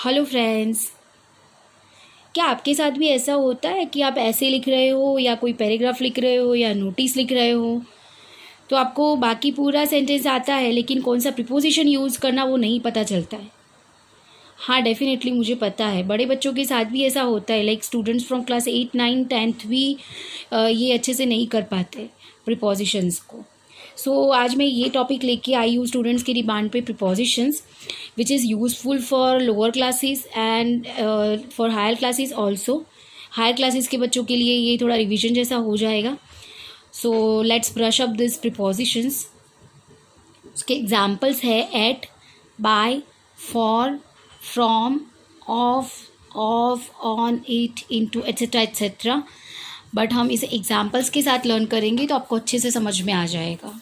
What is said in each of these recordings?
Hello friends. क्या आपके साथ भी ऐसा होता है कि आप ऐसे लिख रहे हो या कोई पैराग्राफ लिख रहे हो या नोटिस लिख रहे हो तो आपको बाकी पूरा सेंटेंस आता है लेकिन कौन सा प्रीपोजिशन यूज़ करना वो नहीं पता चलता है? हाँ, डेफिनेटली मुझे पता है। बड़े बच्चों के साथ भी ऐसा होता है। Like students from class 8, 9, 10th भी ये अच्छे से नहीं कर पाते प्रीपोजिशंस को। आज मैं ये टॉपिक लेके आई हूँ स्टूडेंट्स की डिमांड पे, prepositions which is useful for lower classes and for higher classes also. Higher classes के बच्चों के लिए ये थोड़ा रिविजन जैसा हो जाएगा। Let's brush up this prepositions. उसके एग्जाम्पल्स है at, by, for, from, of, on, it, into, etcetera etcetera. But हम इसे एग्जाम्पल्स के साथ लर्न करेंगे तो आपको अच्छे से समझ में आ जाएगा।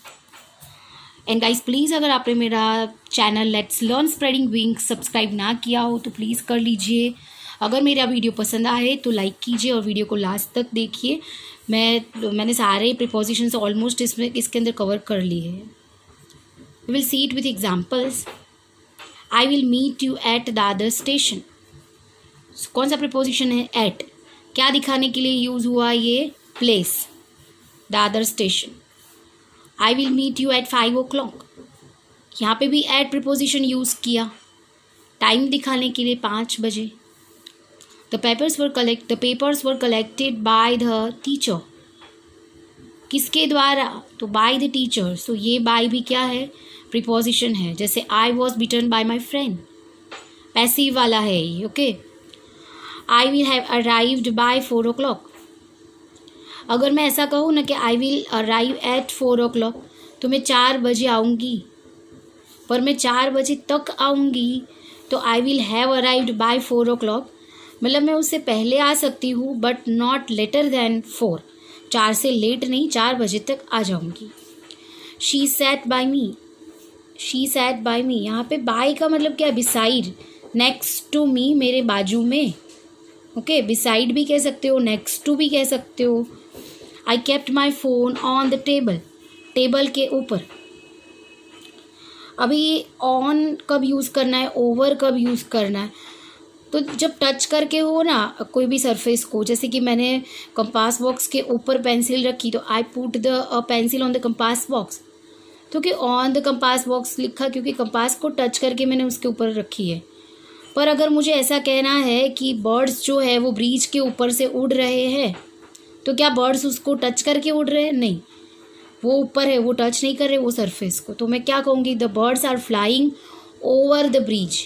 एंड गाइस प्लीज़, अगर आपने मेरा channel let's learn spreading wings subscribe ना किया हो तो प्लीज़ कर लीजिए। अगर मेरा वीडियो पसंद आए तो लाइक कीजिए और वीडियो को लास्ट तक देखिए। मैंने सारे प्रीपोजिशंस ऑलमोस्ट इसके अंदर कवर कर लिए हैं। We will see it with examples. I will meet you at the other station. कौन सा प्रीपोजिशन है? एट। क्या दिखाने के लिए यूज़ हुआ? ये place, the other station. I will meet you at 5 o'clock। यहाँ पे भी एट प्रीपोजिशन यूज़ किया, टाइम दिखाने के लिए 5 बजे। The papers were collected by the teacher. किसके द्वारा? तो बाय द टीचर। सो ये बाय भी क्या है? प्रीपोजिशन है। जैसे I was beaten by my friend, passive वाला है ये। Okay. I will have arrived by 4 o'clock। अगर मैं ऐसा कहूँ ना कि I will arrive at 4 o'clock तो मैं 4 बजे आऊँगी, पर मैं 4 बजे तक आऊँगी तो I will have arrived by 4 o'clock, मतलब मैं उससे पहले आ सकती हूँ बट नॉट लेटर दैन 4। 4 से लेट नहीं, 4 बजे तक आ जाऊँगी। She sat by me. She sat by me, यहाँ पे बाय का मतलब क्या? बिसाइड, नेक्स्ट टू मी, मेरे बाजू में। ओके, बिसाइड भी कह सकते हो, नेक्स्ट टू भी कह सकते हो। I kept my phone on the table, table के ऊपर। अभी ऑन कब यूज़ करना है, ओवर कब यूज़ करना है? तो जब टच करके हो ना कोई भी सरफेस को, जैसे कि मैंने कंपास बॉक्स के ऊपर पेंसिल रखी तो I put the pencil on the compass box. तो कि ऑन द कंपास बॉक्स लिखा क्योंकि कंपास को टच करके मैंने उसके ऊपर रखी है। पर अगर मुझे ऐसा कहना है कि बर्ड्स जो है वो ब्रिज के ऊपर से उड़ रहे हैं, तो क्या बर्ड्स उसको टच करके उड़ रहे हैं? नहीं, वो ऊपर है, वो टच नहीं कर रहे वो सरफेस को। तो मैं क्या कहूँगी? The birds are flying over the bridge.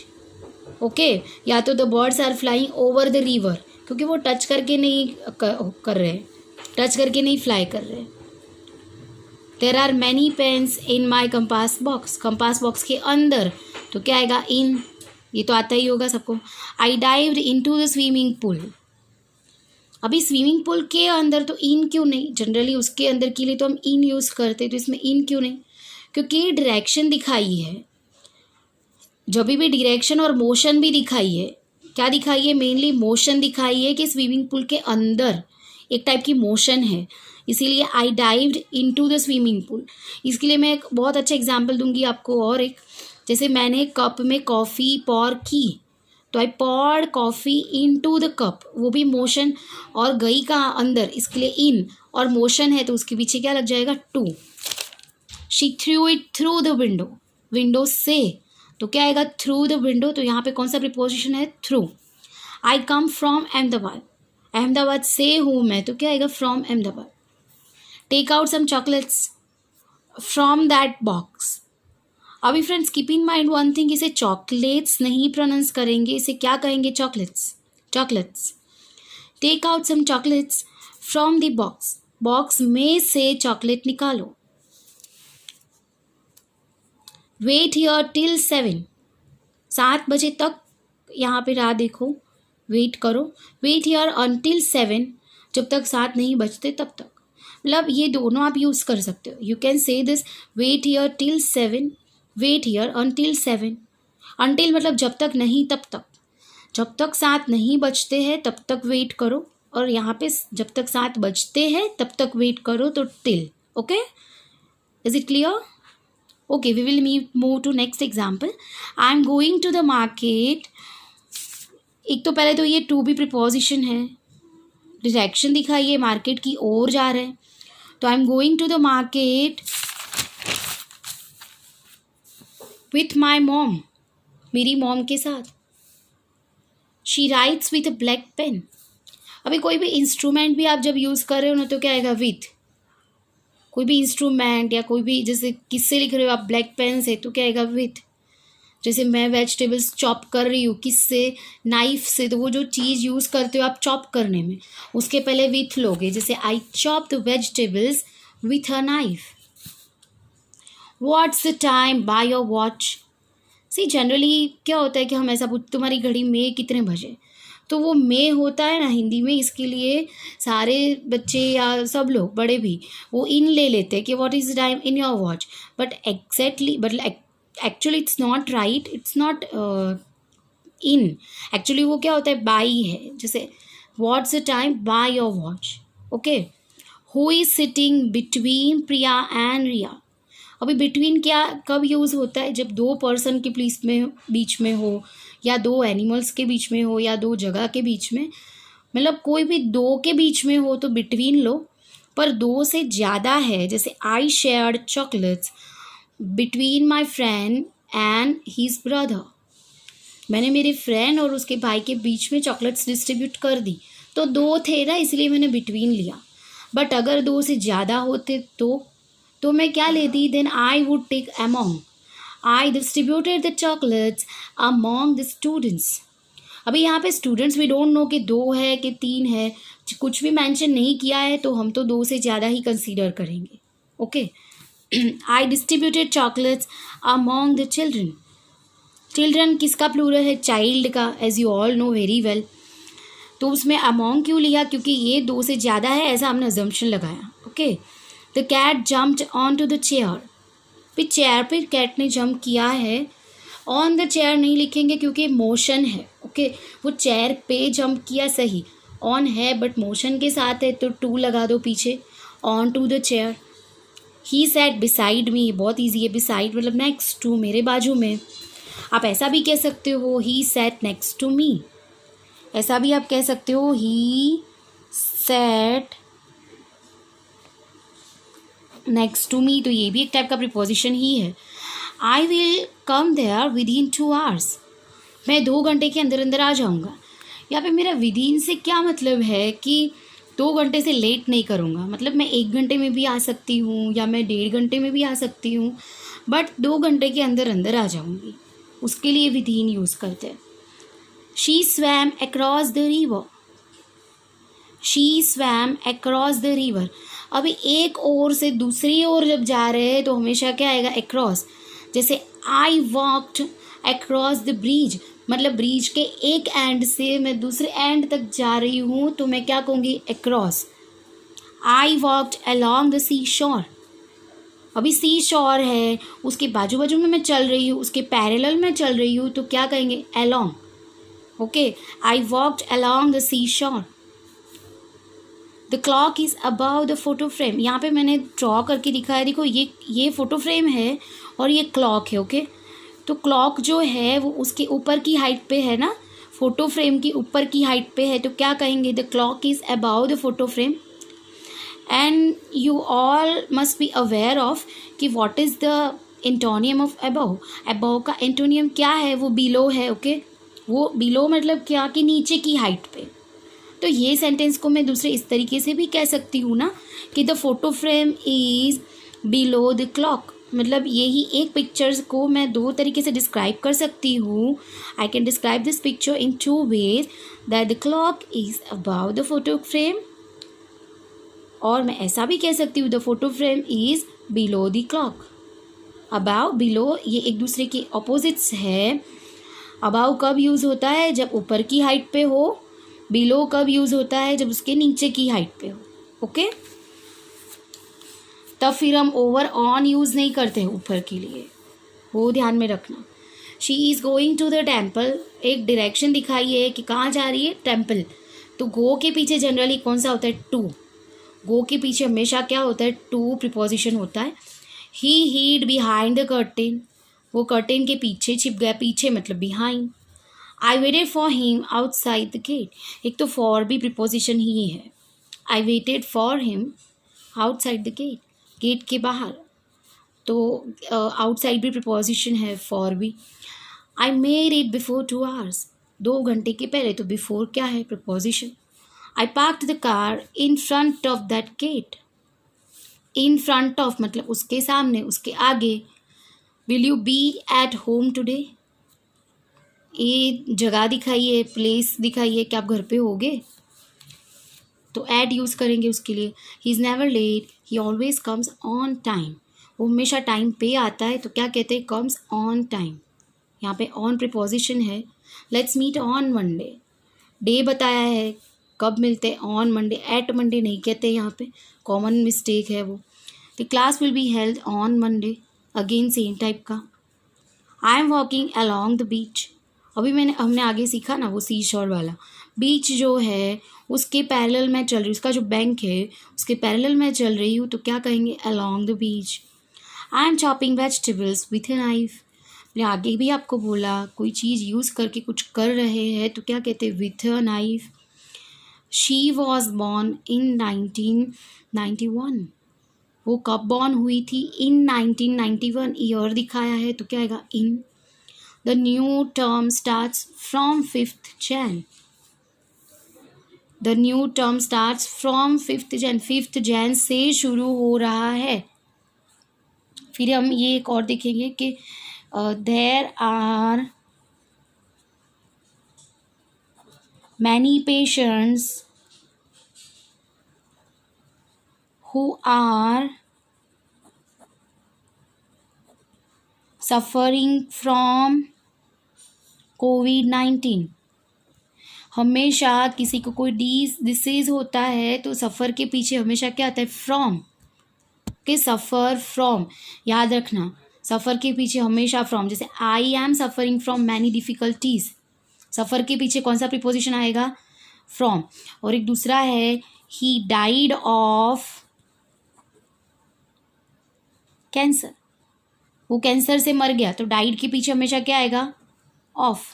Okay. या तो the birds are flying over the river, क्योंकि वो टच करके नहीं कर रहे, टच करके नहीं फ्लाई कर रहे। There are many pens in my compass box. Compass box के अंदर, तो क्या आएगा? इन। ये तो आता ही होगा सबको। I dived into the swimming pool. अभी स्विमिंग पूल के अंदर तो इन क्यों नहीं? जनरली उसके अंदर के लिए तो हम इन यूज़ करते, तो इसमें इन क्यों नहीं? क्योंकि डायरेक्शन दिखाई है। जब भी डायरेक्शन और मोशन भी दिखाई है। क्या दिखाई है? मेनली मोशन दिखाई है कि स्विमिंग पूल के अंदर एक टाइप की मोशन है, इसीलिए I dived into the swimming pool. इसके लिए मैं एक बहुत अच्छा एग्जांपल दूंगी आपको। और एक, जैसे मैंने कप में कॉफ़ी पॉर की तो आई पॉर्ड कॉफ़ी इनटू द कप, वो भी मोशन, और गई कहाँ? अंदर, इसके लिए इन, और मोशन है तो उसके पीछे क्या लग जाएगा? To. She threw it through the window, window से, तो क्या आएगा? Through the window. तो यहाँ पे कौन सा प्रीपोजिशन है? Through. I come from Ahmedabad, Ahmedabad से हूँ मैं, तो क्या आएगा? From Ahmedabad. Take out some chocolates from that box. अभी friends keep in mind one thing, इसे चॉकलेट्स नहीं प्रोनाउंस करेंगे, इसे क्या कहेंगे? Chocolates, chocolates. Take out some chocolates from the box, box में से चॉकलेट निकालो। वेट हियर टिल 7, 7 बजे तक यहाँ पे राह देखो, वेट करो। वेट हियर अनटिल 7, जब तक 7 नहीं बजते तब तक। मतलब ये दोनों आप यूज़ कर सकते हो। You can say this, wait here till 7, wait here until 7। Until मतलब जब तक नहीं तब तक, जब तक 7 नहीं बजते हैं तब तक वेट करो, और यहाँ पे जब तक 7 बजते हैं तब तक वेट करो, तो till. Okay, is it clear? Okay, we will move to next example. I am going to the market एक तो पहले तो ये टू बी प्रिपोजिशन है, डायरेक्शन दिखाइए, मार्केट की ओर जा रहे हैं, तो I am going to the market with my mom, मेरी मॉम के साथ। She writes with a black pen. अभी कोई भी इंस्ट्रूमेंट भी आप जब यूज़ कर रहे हो ना तो क्या आएगा, विथ। कोई भी इंस्ट्रूमेंट या कोई भी, जैसे किससे लिख रहे हो आप, ब्लैक पेन से, तो क्या आएगा, विथ। जैसे मैं वेजिटेबल्स चॉप कर रही हूँ, किससे, नाइफ से, तो वो जो चीज़ यूज़ करते हो आप चॉप करने में, उसके पहले विथ लोगे। जैसे I chop the vegetables with a knife. What's the time by your watch. See generally क्या होता है कि हम ऐसा पूछ, तुम्हारी घड़ी में कितने बजे, तो वो में होता है ना हिंदी में, इसके लिए सारे बच्चे या सब लोग बड़े भी वो इन ले लेते हैं कि what is the time in your watch, but exactly, but actually it's not right, it's not in. एक्चुअली वो क्या होता है, बाई है। जैसे what's the time by your watch. Okay. Who is sitting between Priya and Riya. अभी बिटवीन क्या कब यूज़ होता है, जब दो पर्सन के बीच में हो, या दो एनिमल्स के बीच में हो, या दो जगह के बीच में, मतलब कोई भी दो के बीच में हो तो बिटवीन लो। पर दो से ज़्यादा है, जैसे I shared chocolates between my friend and his brother. मैंने मेरे फ्रेंड और उसके भाई के बीच में चॉकलेट्स डिस्ट्रीब्यूट कर दी, तो दो थे ना, इसलिए मैंने बिटवीन लिया। बट अगर दो से ज़्यादा होते तो मैं क्या लेती, then I would take among. I distributed the chocolates among the students. अभी यहाँ पे स्टूडेंट्स वी डोंट नो कि दो है कि तीन है, कुछ भी मेंशन नहीं किया है, तो हम तो दो से ज़्यादा ही कंसीडर करेंगे। Okay. I distributed chocolates among the children. Children किसका प्लूरल है, चाइल्ड का, as you all know very well. तो उसमें अमोंग क्यों लिया, क्योंकि ये दो से ज़्यादा है, ऐसा हमने अजम्पशन लगाया। Okay. The cat jumped on to the chair. फिर चेयर पर कैट ने जंप किया है, ऑन द चेयर नहीं लिखेंगे क्योंकि मोशन है। ओके। वो चेयर पे जंप किया, सही, ऑन है बट मोशन के साथ है, तो टू लगा दो पीछे, on to the chair. He sat beside me, बहुत ईजी है, बिसाइड मतलब नेक्स्ट टू, मेरे बाजू में। आप ऐसा भी कह सकते हो, he sat next to me. ऐसा भी आप कह सकते हो, he sat next to me, तो ये भी एक टाइप का प्रीपोजिशन ही है। I will come there within 2 hours। मैं 2 घंटे के अंदर अंदर आ जाऊँगा। यहाँ पे मेरा विद इन से क्या मतलब है कि 2 घंटे से लेट नहीं करूँगा, मतलब मैं 1 घंटे में भी आ सकती हूँ या मैं 1.5 घंटे में भी आ सकती हूँ, बट 2 घंटे के अंदर अंदर आ जाऊँगी, उसके लिए विद इन यूज़ करते हैं। She swum across the river. She swum across the river. अभी एक ओर से दूसरी ओर जब जा रहे हैं तो हमेशा क्या आएगा, अक्रॉस। जैसे I walked across the bridge, मतलब ब्रिज के एक एंड से मैं दूसरे एंड तक जा रही हूँ, तो मैं क्या कहूँगी, across. I walked along the sea shore. अभी सी शोर है, उसके बाजू बाजू में मैं चल रही हूँ, उसके पैरेलल में चल रही हूँ, तो क्या कहेंगे, along. Okay. I walked along the sea shore. The clock is above the photo frame. यहाँ पे मैंने ड्रॉ करके दिखाया है, देखो ये फोटो फ्रेम है और ये क्लॉक है। ओके। तो क्लॉक जो है वो उसके ऊपर की हाइट पे है ना, फोटो फ्रेम की ऊपर की हाइट पे है, तो क्या कहेंगे, the clock is above the photo frame. And you all must be aware of कि what is the antonym of above. Above का एंटोनियम क्या है, वो बिलो है। ओके। वो बिलो मतलब क्या, कि नीचे की हाइट पे। तो ये सेंटेंस को मैं दूसरे इस तरीके से भी कह सकती हूँ ना, कि the photo frame is below the clock. मतलब यही एक पिक्चर्स को मैं 2 तरीके से डिस्क्राइब कर सकती हूँ। I can describe this picture in 2 ways, that the clock is above the photo frame, और मैं ऐसा भी कह सकती हूँ the photo frame is below the clock. Above, below ये एक दूसरे के ऑपोजिट्स है। अबाउ कब यूज़ होता है, जब ऊपर की हाइट पे हो। बिलो कब यूज़ होता है, जब उसके नीचे की हाइट पे हो। ओके। तब फिर हम ओवर ऑन यूज़ नहीं करते हैं ऊपर के लिए, वो ध्यान में रखना। She is going to the temple, एक डायरेक्शन दिखाई है कि कहाँ जा रही है, टेम्पल। तो गो के पीछे जनरली कौन सा होता है, टू। गो के पीछे हमेशा क्या होता है, टू प्रीपोजिशन होता है। He hid behind the curtain, वो कर्टेन के पीछे छिप गया, पीछे मतलब behind. I waited for him outside the gate. एक तो फॉर भी प्रिपोजिशन ही है. I waited for him outside the gate, gate के बाहर. तो आउटसाइड भी प्रिपोजिशन है, फॉर भी. I made it before 2 hours, 2 घंटे के पहले. तो बिफोर क्या है? Preposition. I parked the car in front of that gate. In front of मतलब उसके सामने, उसके आगे. Will you be at home today. ये जगह दिखाइए, प्लेस दिखाइए कि आप घर पे होगे. तो एट यूज़ करेंगे उसके लिए. He is never late, he always comes on time. वो हमेशा टाइम पे आता है. तो क्या कहते हैं? Comes on time. यहाँ पे ऑन प्रिपोजिशन है. Let's meet on Monday. Day बताया है, कब मिलते हैं? On Monday. एट मंडे नहीं कहते यहाँ पे, कॉमन मिस्टेक है वो. The class will be held on Monday. Again same type का. I am walking along the beach. अभी हमने आगे सीखा ना वो सी शोर वाला. बीच जो है उसके पैरेलल में चल रही, उसका जो बैंक है उसके पैरेलल में चल रही हूँ. तो क्या कहेंगे? Along the beach. I am chopping vegetables with a knife. मैंने आगे भी आपको बोला, कोई चीज़ यूज़ करके कुछ कर रहे हैं तो क्या कहते हैं? With a knife. She was born in 1991. वो कब बॉर्न हुई थी? इन 1991. ईयर दिखाया है तो क्या आएगा? In. The new term starts from 5th Jan. The new term starts from 5th Jan. 5th Jan से शुरू हो रहा है. फिर हम ये एक और देखेंगे कि there are many patients who are suffering from COVID-19. हमेशा किसी को कोई डिसीज़ होता है तो सफ़र के पीछे हमेशा क्या आता है? फ्रॉम. के सफ़र फ्रॉम याद रखना. सफ़र के पीछे हमेशा फ्रॉम. जैसे I am suffering from many difficulties. सफ़र के पीछे कौन सा प्रीपोजिशन आएगा? फ्रॉम. और एक दूसरा है ही डाइड ऑफ कैंसर. वो कैंसर से मर गया. तो डाइड के पीछे हमेशा क्या आएगा? ऑफ.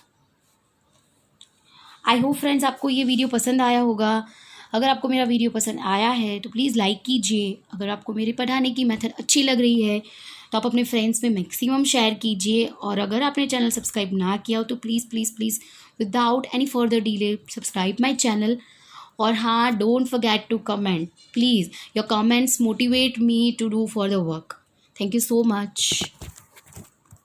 आई होप फ्रेंड्स आपको ये वीडियो पसंद आया होगा. अगर आपको मेरा वीडियो पसंद आया है तो प्लीज़ लाइक कीजिए. अगर आपको मेरे पढ़ाने की मेथड अच्छी लग रही है तो आप अपने फ्रेंड्स में मैक्सिमम शेयर कीजिए. और अगर आपने चैनल सब्सक्राइब ना किया हो तो please please please without any further delay subscribe my channel. और हाँ, don't forget to comment. Please your comments motivate me to do further work. Thank you so much.